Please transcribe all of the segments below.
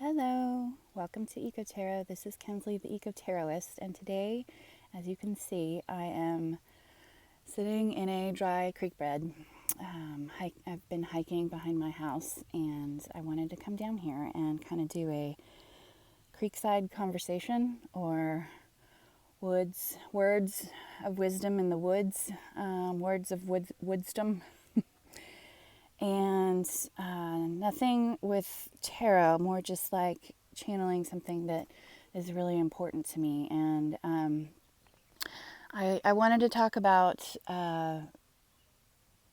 Hello, welcome to Eco Tarot. This is Kensley, the Eco Tarotist, and today, as you can see, I am sitting in a dry creek bed. I've been hiking behind my house, and I wanted to come down here and kind of do a creekside conversation, or words of wisdom in the woods, words of woodsdom. And nothing with tarot, more just like channeling something that is really important to me. And I wanted to talk about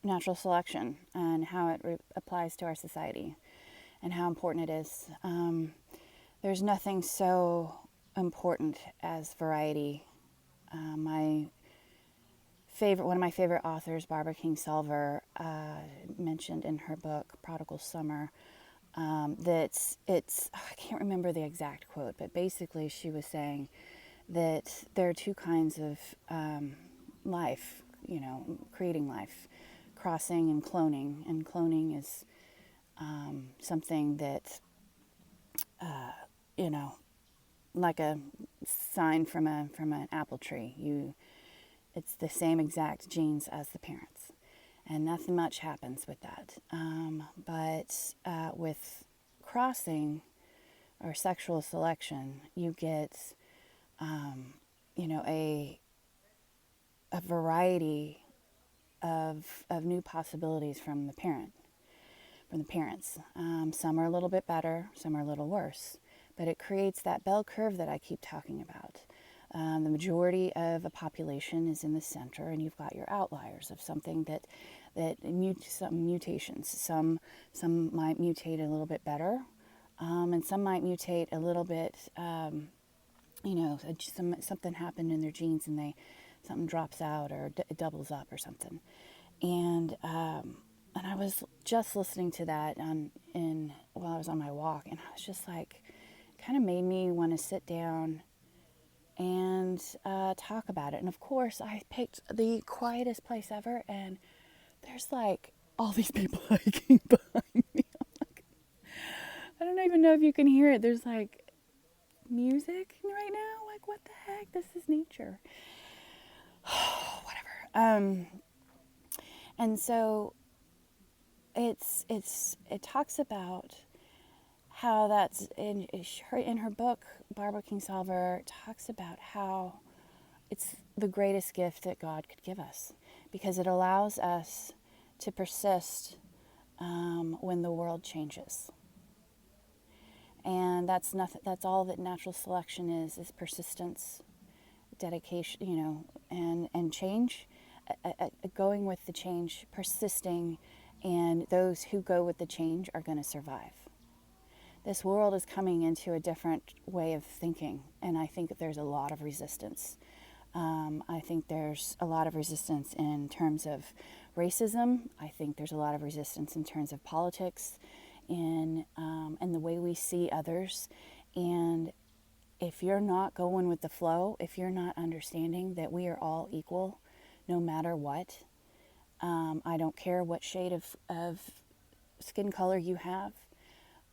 natural selection and how it applies to our society and how important it is. There's nothing so important as variety. One of my favorite authors, Barbara Kingsolver, mentioned in her book Prodigal Summer that I can't remember the exact quote, but basically she was saying that there are two kinds of life, creating life: crossing and cloning. And cloning is something that, like a sign from an apple tree. It's the same exact genes as the parents, and nothing much happens with that. But with crossing or sexual selection, you get, a variety of new possibilities from the parents. Some are a little bit better, some are a little worse, but it creates that bell curve that I keep talking about. The majority of a population is in the center, and you've got your outliers of something that some mutations. Some might mutate a little bit better, and some might mutate a little bit. Something happened in their genes, and something drops out or it doubles up or something. And I was just listening to that while I was on my walk, and I was just like, kind of made me want to sit down and talk about it. And of course, I picked the quietest place ever, and there's like all these people hiking behind me. I'm like, I don't even know if you can hear it. There's like music right now. Like, what the heck? This is nature. Whatever. And so it talks about how that's in her book. Barbara Kingsolver talks about how it's the greatest gift that God could give us, because it allows us to persist when the world changes. And that's nothing. That's all that natural selection is persistence, dedication, and change, going with the change, persisting, and those who go with the change are going to survive. This world is coming into a different way of thinking, and I think that there's a lot of resistance. I think there's a lot of resistance in terms of racism. I think there's a lot of resistance in terms of politics, and the way we see others. And if you're not going with the flow, if you're not understanding that we are all equal, no matter what, I don't care what shade of skin color you have.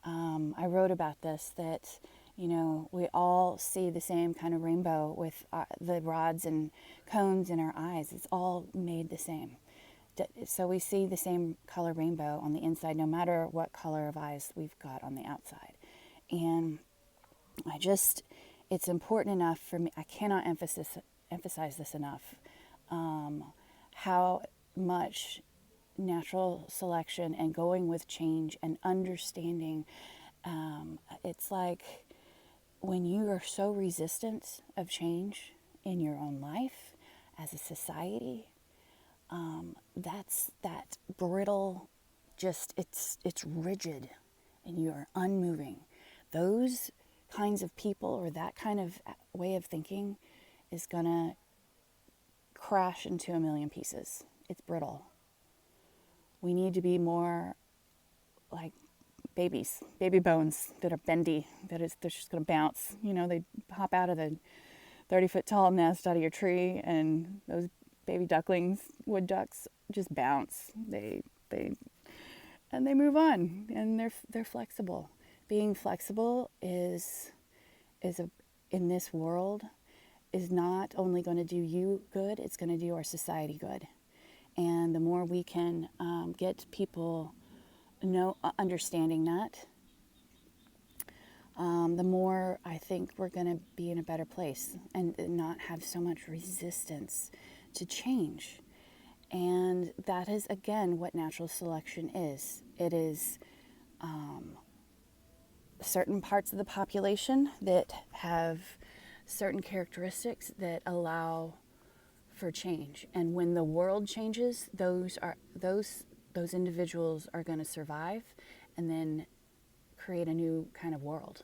I wrote about this, that, we all see the same kind of rainbow with the rods and cones in our eyes. It's all made the same. So we see the same color rainbow on the inside, no matter what color of eyes we've got on the outside. And it's important enough for me. I cannot emphasize this enough. How much natural selection and going with change and understanding. It's like when you are so resistant of change in your own life as a society, that's that brittle, just it's rigid, and you are unmoving. Those kinds of people, or that kind of way of thinking, is gonna crash into a million pieces. It's brittle. We need to be more like baby bones that are bendy, they're just going to bounce. They hop out of the 30-foot tall nest out of your tree, and those baby ducklings, wood ducks, just bounce. They move on, and they're flexible. being flexible is a, in this world, is not only going to do you good, it's going to do our society good. And the more we can get people understanding that, the more I think we're going to be in a better place and not have so much resistance to change. And that is, again, what natural selection is. It is certain parts of the population that have certain characteristics that allow for change. And when the world changes, those individuals are going to survive and then create a new kind of world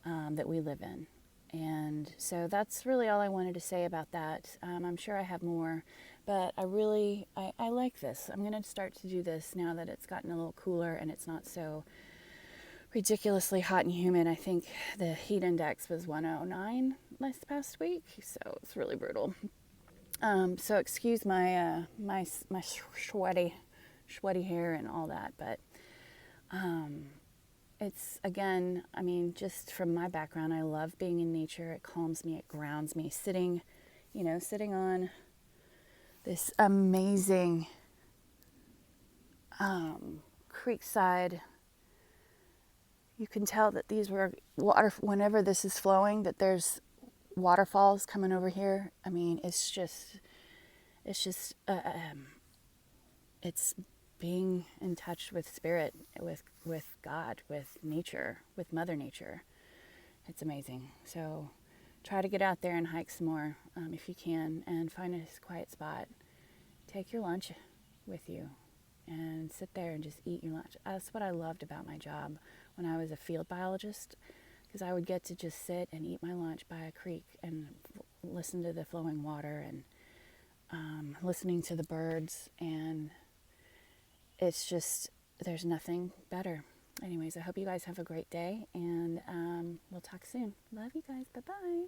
that we live in. And so that's really all I wanted to say about that. I'm sure I have more, but I like this. I'm going to start to do this now that it's gotten a little cooler and it's not so ridiculously hot and humid. I think the heat index was 109 this past week, so it's really brutal. So excuse my my sweaty hair and all that, but it's, again, I mean, just from my background, I love being in nature. It calms me, it grounds me. Sitting on this amazing creekside. You can tell that these were water, whenever this is flowing, that there's waterfalls coming over here. I mean, it's being in touch with spirit, with God, with nature, with Mother Nature. It's amazing. So try to get out there and hike some more if you can, and find a quiet spot. Take your lunch with you and sit there and just eat your lunch. That's what I loved about my job when I was a field biologist, because I would get to just sit and eat my lunch by a creek and listen to the flowing water and listening to the birds, and it's just, there's nothing better. Anyways, I hope you guys have a great day, and we'll talk soon. Love you guys. Bye-bye.